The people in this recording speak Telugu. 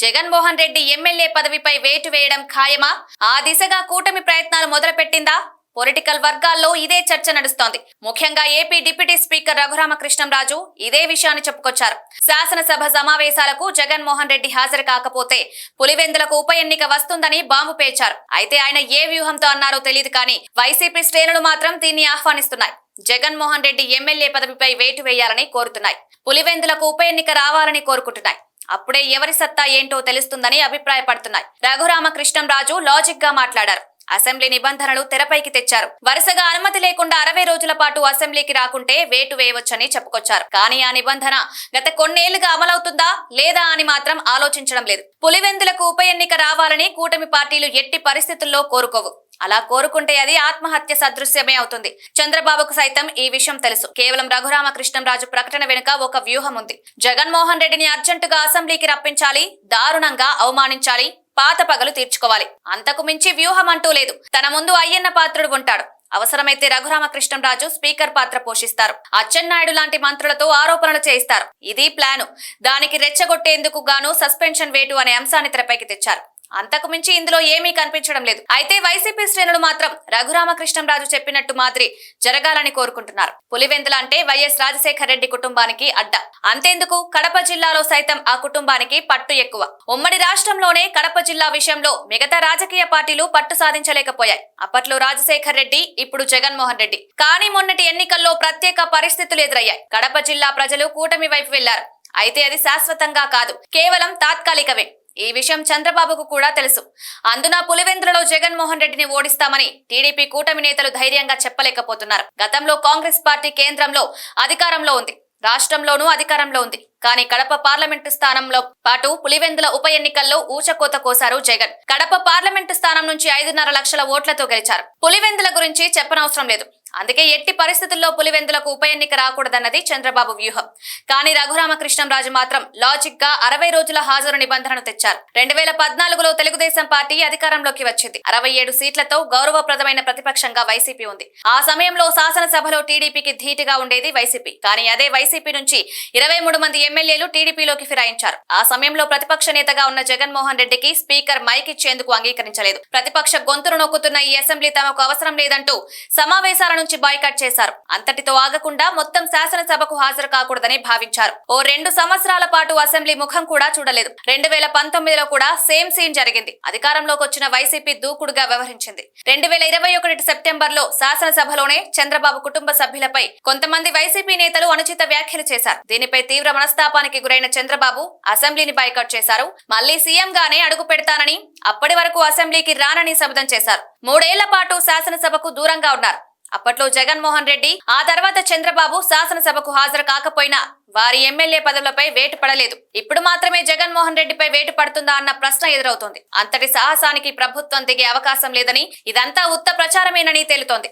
జగన్మోహన్ రెడ్డి ఎమ్మెల్యే పదవిపై వేటు వేయడం ఖాయమా? ఆ దిశగా కూటమి ప్రయత్నాలు మొదలుపెట్టిందా? పొలిటికల్ వర్గాల్లో ఇదే చర్చ నడుస్తోంది. ముఖ్యంగా ఏపీ డిప్యూటీ స్పీకర్ రఘురామకృష్ణంరాజు ఇదే విషయాన్ని చెప్పుకొచ్చారు. శాసనసభ సమావేశాలకు జగన్మోహన్ రెడ్డి హాజరు కాకపోతే పులివెందులకు ఉప ఎన్నిక వస్తుందని బాంబు పేర్చారు. అయితే ఆయన ఏ వ్యూహంతో అన్నారో తెలియదు కానీ వైసీపీ శ్రేణులు మాత్రం దీన్ని ఆహ్వానిస్తున్నాయి. జగన్మోహన్ రెడ్డి ఎమ్మెల్యే పదవిపై వేటు వేయాలని కోరుతున్నాయి. పులివెందులకు ఉప ఎన్నిక రావాలని కోరుకుంటున్నాయి. అప్పుడే ఎవరి సత్తా ఏంటో తెలుస్తుందని అభిప్రాయపడుతున్నాయి. రఘురామకృష్ణంరాజు లాజిక్ గా మాట్లాడారు. అసెంబ్లీ నిబంధనలు తెరపైకి తెచ్చారు. వరుసగా అనుమతి లేకుండా 60 రోజుల పాటు అసెంబ్లీకి రాకుంటే వేటు వేయవచ్చని చెప్పుకొచ్చారు. కానీ ఆ నిబంధన గత కొన్నేళ్లుగా అమలవుతుందా లేదా అని మాత్రం ఆలోచించడం లేదు. పులివెందులకు ఉప ఎన్నిక రావాలని కూటమి పార్టీలు ఎట్టి పరిస్థితుల్లో కోరుకోవు. అలా కోరుకుంటే అది ఆత్మహత్య సదృశ్యమే అవుతుంది. చంద్రబాబుకు సైతం ఈ విషయం తెలుసు. కేవలం రఘురామకృష్ణంరాజు ప్రకటన వెనుక ఒక వ్యూహం ఉంది. జగన్మోహన్ రెడ్డిని అర్జెంటుగా అసెంబ్లీకి రప్పించాలి, దారుణంగా అవమానించాలి, పాత పగలు తీర్చుకోవాలి. అంతకు మించి వ్యూహం అంటూ లేదు. తన ముందు అయ్యన్న పాత్రుడు ఉంటాడు. అవసరమైతే రఘురామకృష్ణంరాజు స్పీకర్ పాత్ర పోషిస్తారు. అచ్చెన్నాయుడు లాంటి మంత్రులతో ఆరోపణలు చేయిస్తారు. ఇది ప్లాను. దానికి రెచ్చగొట్టేందుకు గాను సస్పెన్షన్ వేటు అనే అంశాన్ని తెరపైకి తెచ్చారు. అంతకు మించి ఇందులో ఏమీ కనిపించడం లేదు. అయితే వైసీపీ శ్రేణులు మాత్రం రఘురామకృష్ణంరాజు చెప్పినట్టు మాదిరి జరగాలని కోరుకుంటున్నారు. పులివెందుల అంటే వైఎస్ రాజశేఖర రెడ్డి కుటుంబానికి అడ్డ. అంతేందుకు కడప జిల్లాలో సైతం ఆ కుటుంబానికి పట్టు ఎక్కువ. ఉమ్మడి రాష్ట్రంలోనే కడప జిల్లా విషయంలో మిగతా రాజకీయ పార్టీలు పట్టు సాధించలేకపోయాయి. అప్పట్లో రాజశేఖర రెడ్డి, ఇప్పుడు జగన్మోహన్ రెడ్డి. కానీ మొన్నటి ఎన్నికల్లో ప్రత్యేక పరిస్థితులు ఎదురయ్యాయి. కడప జిల్లా ప్రజలు కూటమి వైపు వెళ్లారు. అయితే అది శాశ్వతంగా కాదు, కేవలం తాత్కాలికమే. ఈ విషయం చంద్రబాబుకు కూడా తెలుసు. అందున పులివెందులలో జగన్మోహన్ రెడ్డిని ఓడిస్తామని టీడీపీ కూటమి నేతలు ధైర్యంగా చెప్పలేకపోతున్నారు. గతంలో కాంగ్రెస్ పార్టీ కేంద్రంలో అధికారంలో ఉంది, రాష్ట్రంలోనూ అధికారంలో ఉంది. కానీ కడప పార్లమెంటు స్థానంలో పాటు పులివెందుల ఉప ఎన్నికల్లో ఊచకోత కోసారు జగన్. కడప పార్లమెంటు స్థానం నుంచి 5.5 లక్షల ఓట్లతో గెలిచారు. పులివెందుల గురించి చెప్పనవసరం లేదు. అందుకే ఎట్టి పరిస్థితుల్లో పులివెందులకు ఉప ఎన్నిక రాకూడదన్నది చంద్రబాబు వ్యూహం. కానీ రఘురామకృష్ణంరాజు మాత్రం లాజిక్ గా 60 రోజుల హాజరు నిబంధనను తెచ్చారు. 2014లో తెలుగుదేశం పార్టీ అధికారంలోకి వచ్చింది. 67 సీట్లతో గౌరవప్రదమైన ప్రతిపక్షంగా వైసీపీ ఉంది. ఆ సమయంలో శాసనసభలో టీడీపీకి ధీటుగా ఉండేది వైసీపీ. కానీ అదే వైసీపీ నుంచి 23 మంది ఎమ్మెల్యేలు టీడీపీలోకి ఫిరాయించారు. ఆ సమయంలో ప్రతిపక్ష నేతగా ఉన్న జగన్మోహన్ రెడ్డికి స్పీకర్ మైక్ ఇచ్చేందుకు అంగీకరించలేదు. ప్రతిపక్ష గొంతును నొక్కుతున్న ఈ అసెంబ్లీ తమకు అవసరం లేదంటూ సమావేశాల నుంచి బాయ్కాట్ చేశారు. అంతటితో ఆగకుండా మొత్తం శాసనసభకు హాజరు కాకూడదని భావించారు. ఓ 2 సంవత్సరాల పాటు అసెంబ్లీ ముఖం కూడా చూడలేదు. 2019లో కూడా సేమ్ సీన్ జరిగింది. అధికారంలోకి వచ్చిన వైసీపీ దూకుడుగా వ్యవహరించింది. 2021 సెప్టెంబర్లో శాసనసభలోనే చంద్రబాబు కుటుంబ సభ్యులపై కొంతమంది వైసీపీ నేతలు అనుచిత వ్యాఖ్యలు చేశారు. దీనిపై తీవ్ర మనస్తాపానికి గురైన చంద్రబాబు అసెంబ్లీని బాయ్కాట్ చేశారు. మళ్లీ సీఎం గానే అడుగు పెడతానని, అప్పటి వరకు అసెంబ్లీకి రానని శపథం చేశారు. 3 ఏళ్ల పాటు శాసనసభకు దూరంగా ఉన్నారు. అప్పట్లో జగన్మోహన్ రెడ్డి, ఆ తర్వాత చంద్రబాబు శాసనసభకు హాజరు కాకపోయినా వారి ఎమ్మెల్యే పదవులపై వేటు పడలేదు. ఇప్పుడు మాత్రమే జగన్మోహన్ రెడ్డిపై వేటు పడుతుందా అన్న ప్రశ్న ఎదురవుతోంది. అంతటి సాహసానికి ప్రభుత్వం దిగే అవకాశం లేదని, ఇదంతా ఉత్త ప్రచారమేనని తేలుతోంది.